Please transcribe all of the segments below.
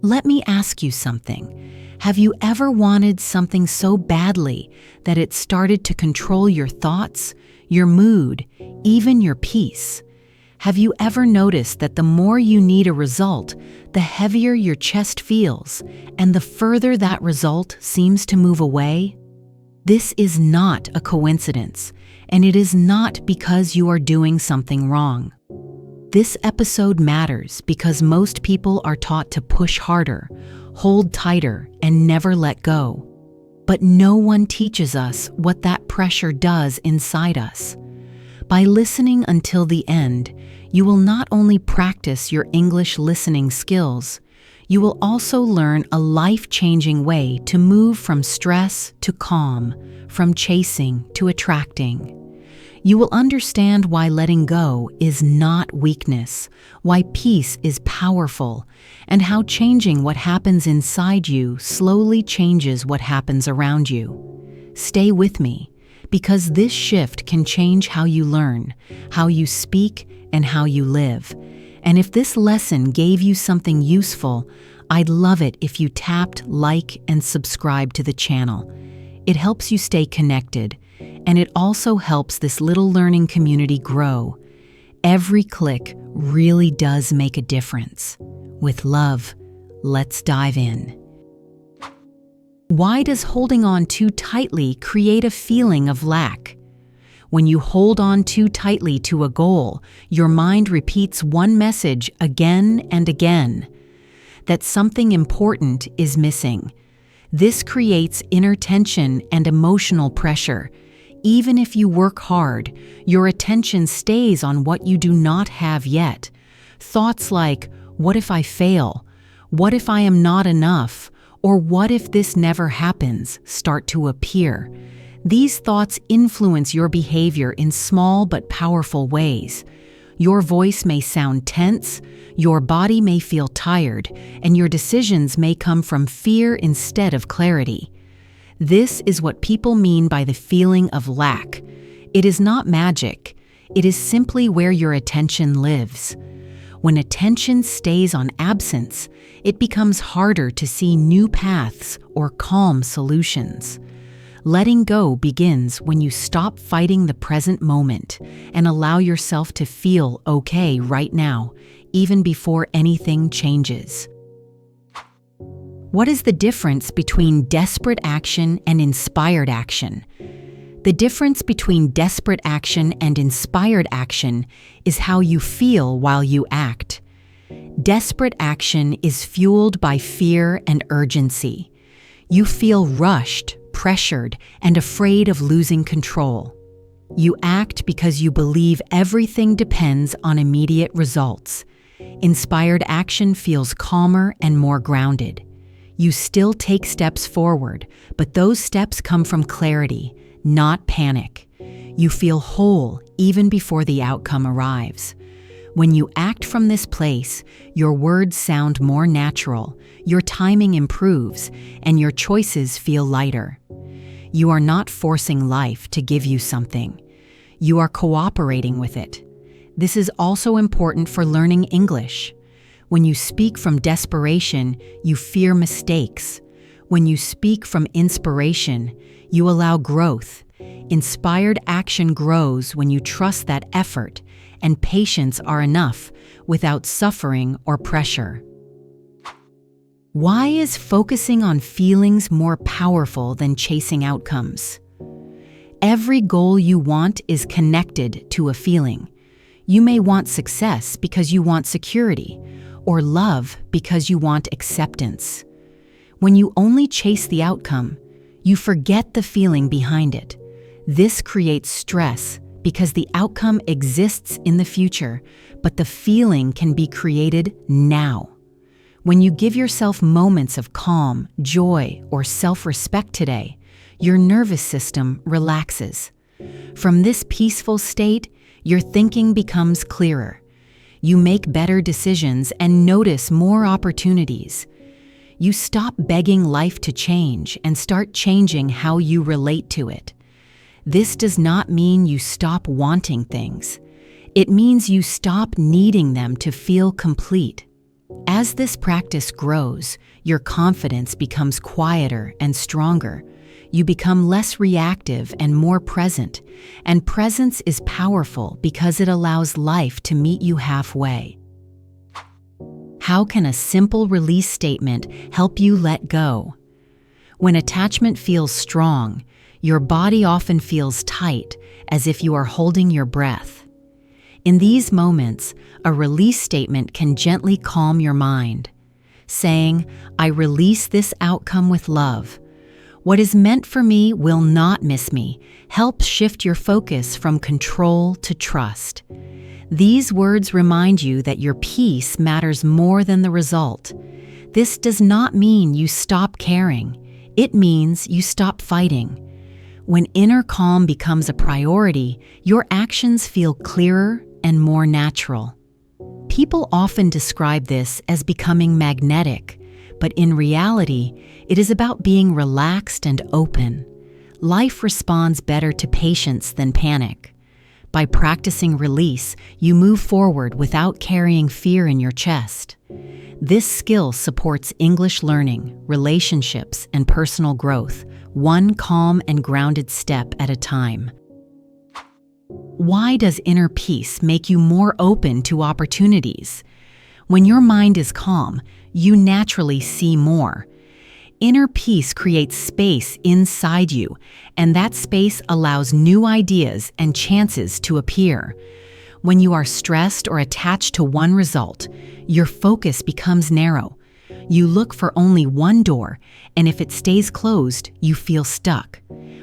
Let me ask you something. Have you ever wanted something so badly that it started to control your thoughts, your mood, even your peace? Have you ever noticed that the more you need a result, the heavier your chest feels, and the further that result seems to move away? This is not a coincidence, and it is not because you are doing something wrong. This episode matters because most people are taught to push harder, hold tighter, and never let go. But no one teaches us what that pressure does inside us. By listening until the end, you will not only practice your English listening skills, you will also learn a life-changing way to move from stress to calm, from chasing to attracting. You will understand why letting go is not weakness, why peace is powerful, and how changing what happens inside you slowly changes what happens around you. Stay with me, because this shift can change how you learn, how you speak, and how you live. And if this lesson gave you something useful, I'd love it if you tapped like and subscribe to the channel. It helps you stay connected, and it also helps this little learning community grow. Every click really does make a difference. With love, let's dive in. Why does holding on too tightly create a feeling of lack? When you hold on too tightly to a goal, your mind repeats one message again and again: that something important is missing. This creates inner tension and emotional pressure. Even if you work hard, your attention stays on what you do not have yet. Thoughts like, what if I fail? What if I am not enough? Or what if this never happens? Start to appear. These thoughts influence your behavior in small but powerful ways. Your voice may sound tense, your body may feel tired, and your decisions may come from fear instead of clarity. This is what people mean by the feeling of lack. It is not magic. It is simply where your attention lives. When attention stays on absence, it becomes harder to see new paths or calm solutions. Letting go begins when you stop fighting the present moment and allow yourself to feel okay right now, even before anything changes. What is the difference between desperate action and inspired action? The difference between desperate action and inspired action is how you feel while you act. Desperate action is fueled by fear and urgency. You feel rushed, pressured, and afraid of losing control. You act because you believe everything depends on immediate results. Inspired action feels calmer and more grounded. You still take steps forward, but those steps come from clarity, not panic. You feel whole even before the outcome arrives. When you act from this place, your words sound more natural, your timing improves, and your choices feel lighter. You are not forcing life to give you something. You are cooperating with it. This is also important for learning English. When you speak from desperation, you fear mistakes. When you speak from inspiration, you allow growth. Inspired action grows when you trust that effort and patience are enough without suffering or pressure. Why is focusing on feelings more powerful than chasing outcomes? Every goal you want is connected to a feeling. You may want success because you want security, or love because you want acceptance. When you only chase the outcome, you forget the feeling behind it. This creates stress because the outcome exists in the future, but the feeling can be created now. When you give yourself moments of calm, joy, or self-respect today, your nervous system relaxes. From this peaceful state, your thinking becomes clearer. You make better decisions and notice more opportunities. You stop begging life to change and start changing how you relate to it. This does not mean you stop wanting things. It means you stop needing them to feel complete. As this practice grows, your confidence becomes quieter and stronger. You become less reactive and more present, and presence is powerful because it allows life to meet you halfway. How can a simple release statement help you let go? When attachment feels strong, your body often feels tight, as if you are holding your breath. In these moments, a release statement can gently calm your mind, saying, "I release this outcome with love. What is meant for me will not miss me," helps shift your focus from control to trust. These words remind you that your peace matters more than the result. This does not mean you stop caring. It means you stop fighting. When inner calm becomes a priority, your actions feel clearer and more natural. People often describe this as becoming magnetic, but in reality, it is about being relaxed and open. Life responds better to patience than panic. By practicing release, you move forward without carrying fear in your chest. This skill supports English learning, relationships, and personal growth, one calm and grounded step at a time. Why does inner peace make you more open to opportunities? When your mind is calm, you naturally see more. Inner peace creates space inside you, and that space allows new ideas and chances to appear. When you are stressed or attached to one result, your focus becomes narrow. You look for only one door, and if it stays closed, you feel stuck.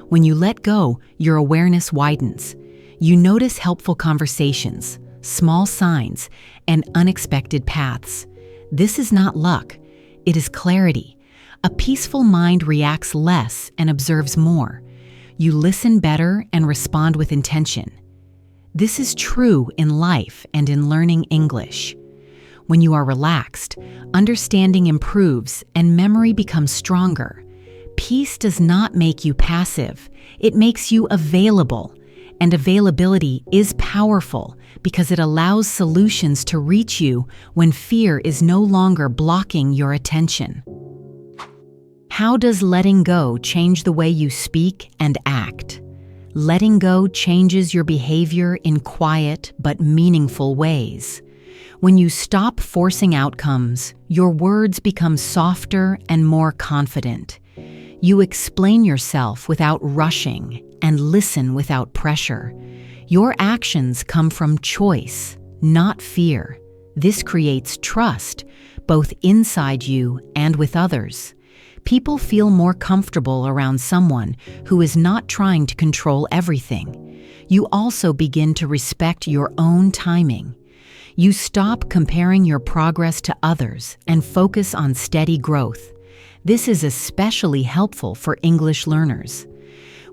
When you let go, your awareness widens. You notice helpful conversations, small signs, and unexpected paths. This is not luck, it is clarity. A peaceful mind reacts less and observes more. You listen better and respond with intention. This is true in life and in learning English. When you are relaxed, understanding improves and memory becomes stronger. Peace does not make you passive, it makes you available. And availability is powerful because it allows solutions to reach you when fear is no longer blocking your attention. How does letting go change the way you speak and act? Letting go changes your behavior in quiet but meaningful ways. When you stop forcing outcomes, your words become softer and more confident. You explain yourself without rushing and listen without pressure. Your actions come from choice, not fear. This creates trust, both inside you and with others. People feel more comfortable around someone who is not trying to control everything. You also begin to respect your own timing. You stop comparing your progress to others and focus on steady growth. This is especially helpful for English learners.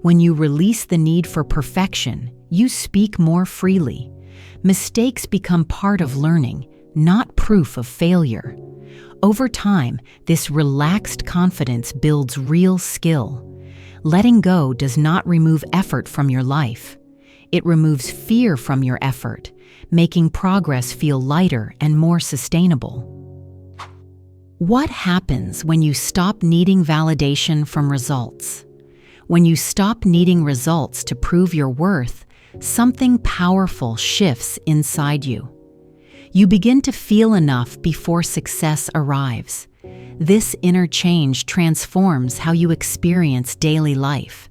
When you release the need for perfection, you speak more freely. Mistakes become part of learning, not proof of failure. Over time, this relaxed confidence builds real skill. Letting go does not remove effort from your life. It removes fear from your effort, making progress feel lighter and more sustainable. What happens when you stop needing validation from results? When you stop needing results to prove your worth, something powerful shifts inside you. You begin to feel enough before success arrives. This inner change transforms how you experience daily life.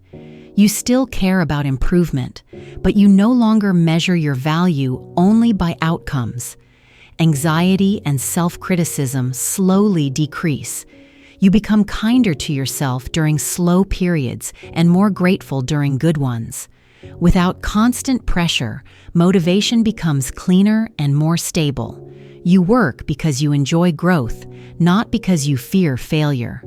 You still care about improvement, but you no longer measure your value only by outcomes. Anxiety and self-criticism slowly decrease. You become kinder to yourself during slow periods and more grateful during good ones. Without constant pressure, motivation becomes cleaner and more stable. You work because you enjoy growth, not because you fear failure.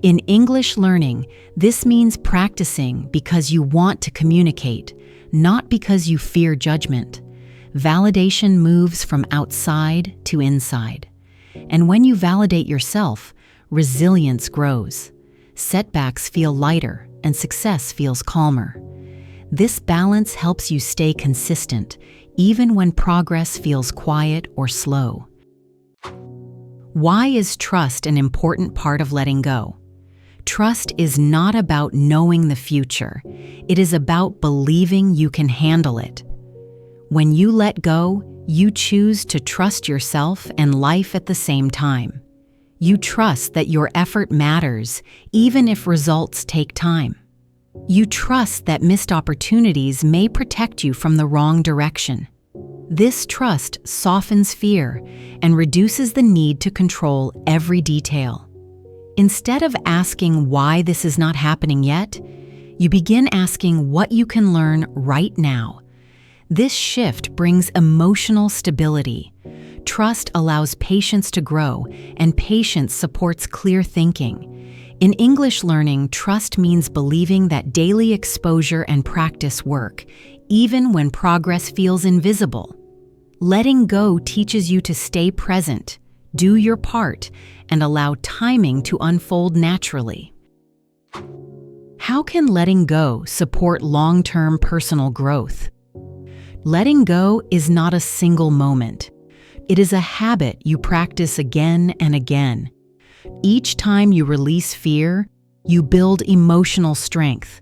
In English learning, this means practicing because you want to communicate, not because you fear judgment. Validation moves from outside to inside. And when you validate yourself, resilience grows. Setbacks feel lighter and success feels calmer. This balance helps you stay consistent, even when progress feels quiet or slow. Why is trust an important part of letting go? Trust is not about knowing the future. It is about believing you can handle it. When you let go, you choose to trust yourself and life at the same time. You trust that your effort matters, even if results take time. You trust that missed opportunities may protect you from the wrong direction. This trust softens fear and reduces the need to control every detail. Instead of asking why this is not happening yet, you begin asking what you can learn right now. This shift brings emotional stability. Trust allows patience to grow, and patience supports clear thinking. In English learning, trust means believing that daily exposure and practice work, even when progress feels invisible. Letting go teaches you to stay present, do your part, and allow timing to unfold naturally. How can letting go support long-term personal growth? Letting go is not a single moment. It is a habit you practice again and again. Each time you release fear, you build emotional strength.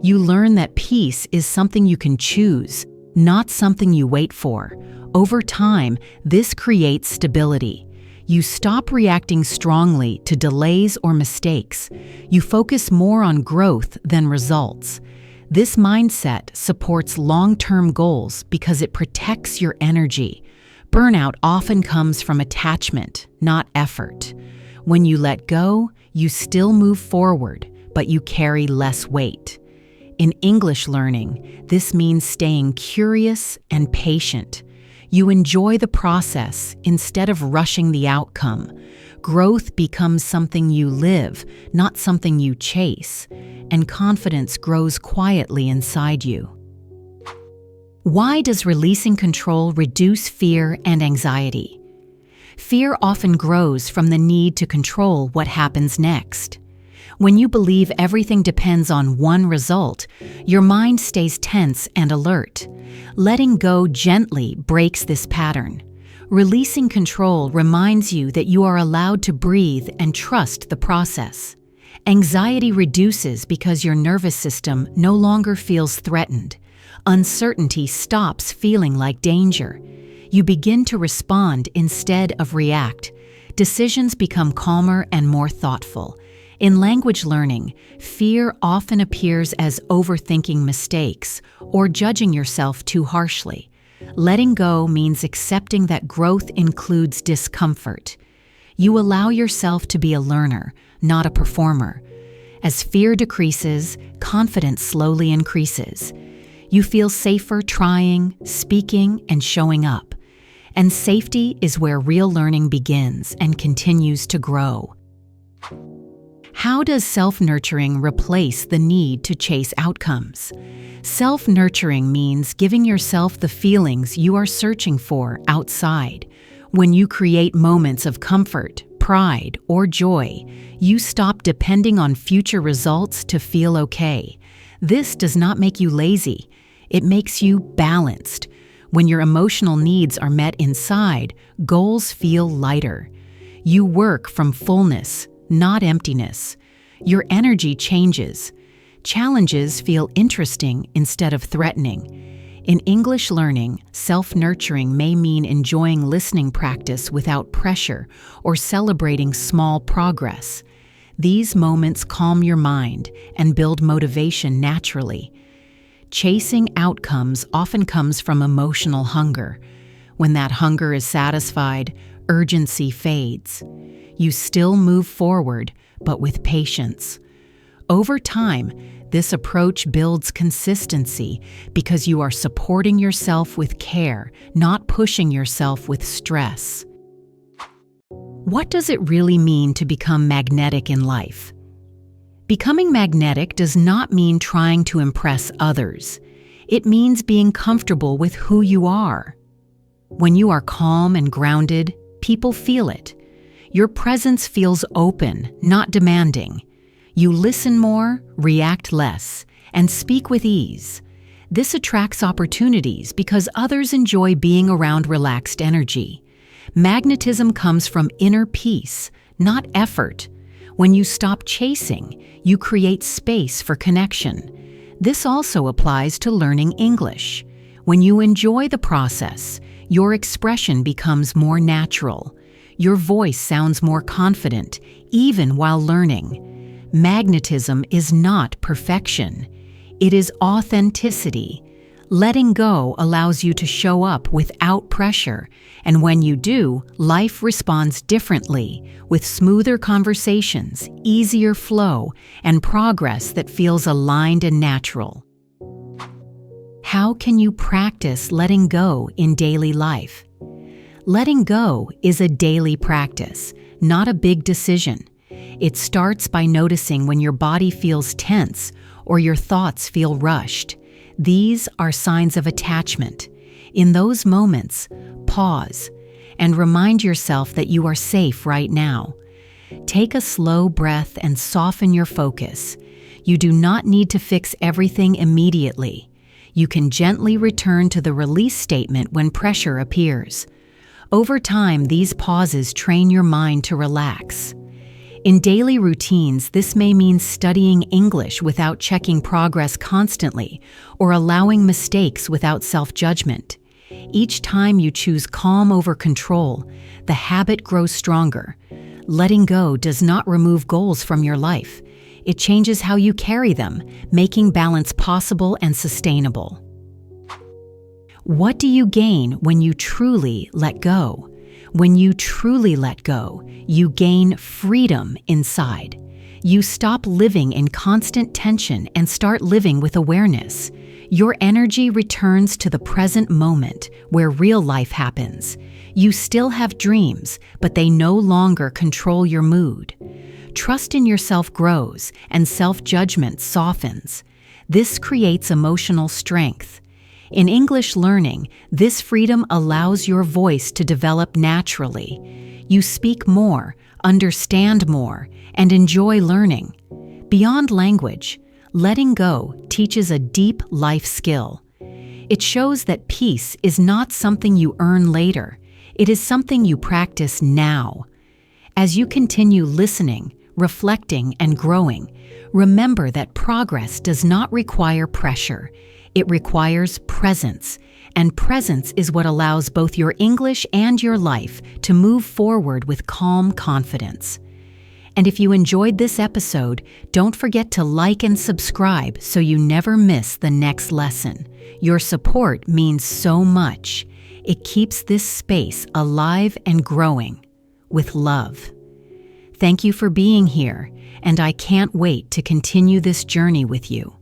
You learn that peace is something you can choose, not something you wait for. Over time, this creates stability. You stop reacting strongly to delays or mistakes. You focus more on growth than results. This mindset supports long-term goals because it protects your energy. Burnout often comes from attachment, not effort. When you let go, you still move forward, but you carry less weight. In English learning, this means staying curious and patient. You enjoy the process instead of rushing the outcome. Growth becomes something you live, not something you chase, and confidence grows quietly inside you. Why does releasing control reduce fear and anxiety? Fear often grows from the need to control what happens next. When you believe everything depends on one result, your mind stays tense and alert. Letting go gently breaks this pattern. Releasing control reminds you that you are allowed to breathe and trust the process. Anxiety reduces because your nervous system no longer feels threatened. Uncertainty stops feeling like danger. You begin to respond instead of react. Decisions become calmer and more thoughtful. In language learning, fear often appears as overthinking mistakes or judging yourself too harshly. Letting go means accepting that growth includes discomfort. You allow yourself to be a learner, not a performer. As fear decreases, confidence slowly increases. You feel safer trying, speaking, and showing up. And safety is where real learning begins and continues to grow. How does self-nurturing replace the need to chase outcomes? Self-nurturing means giving yourself the feelings you are searching for outside. When you create moments of comfort, pride, or joy, you stop depending on future results to feel okay. This does not make you lazy. It makes you balanced. When your emotional needs are met inside, goals feel lighter. You work from fullness, not emptiness. Your energy changes. Challenges feel interesting instead of threatening. In English learning, self-nurturing may mean enjoying listening practice without pressure or celebrating small progress. These moments calm your mind and build motivation naturally. Chasing outcomes often comes from emotional hunger. When that hunger is satisfied, urgency fades. You still move forward, but with patience. Over time, this approach builds consistency because you are supporting yourself with care, not pushing yourself with stress. What does it really mean to become magnetic in life? Becoming magnetic does not mean trying to impress others. It means being comfortable with who you are. When you are calm and grounded, people feel it. Your presence feels open, not demanding. You listen more, react less, and speak with ease. This attracts opportunities because others enjoy being around relaxed energy. Magnetism comes from inner peace, not effort. When you stop chasing, you create space for connection. This also applies to learning English. When you enjoy the process, your expression becomes more natural. Your voice sounds more confident, even while learning. Magnetism is not perfection. It is authenticity. Letting go allows you to show up without pressure, and when you do, life responds differently, with smoother conversations, easier flow, and progress that feels aligned and natural. How can you practice letting go in daily life? Letting go is a daily practice, not a big decision. It starts by noticing when your body feels tense or your thoughts feel rushed. These are signs of attachment. In those moments, pause and remind yourself that you are safe right now. Take a slow breath and soften your focus. You do not need to fix everything immediately. You can gently return to the release statement when pressure appears. Over time, these pauses train your mind to relax. In daily routines, this may mean studying English without checking progress constantly or allowing mistakes without self-judgment. Each time you choose calm over control, the habit grows stronger. Letting go does not remove goals from your life. It changes how you carry them, making balance possible and sustainable. What do you gain when you truly let go? When you truly let go, you gain freedom inside. You stop living in constant tension and start living with awareness. Your energy returns to the present moment where real life happens. You still have dreams, but they no longer control your mood. Trust in yourself grows and self-judgment softens. This creates emotional strength. In English learning, this freedom allows your voice to develop naturally. You speak more, understand more, and enjoy learning. Beyond language, letting go teaches a deep life skill. It shows that peace is not something you earn later. It is something you practice now. As you continue listening, reflecting, and growing, remember that progress does not require pressure. It requires presence, and presence is what allows both your English and your life to move forward with calm confidence. And if you enjoyed this episode, don't forget to like and subscribe so you never miss the next lesson. Your support means so much. It keeps this space alive and growing. With love. Thank you for being here, and I can't wait to continue this journey with you.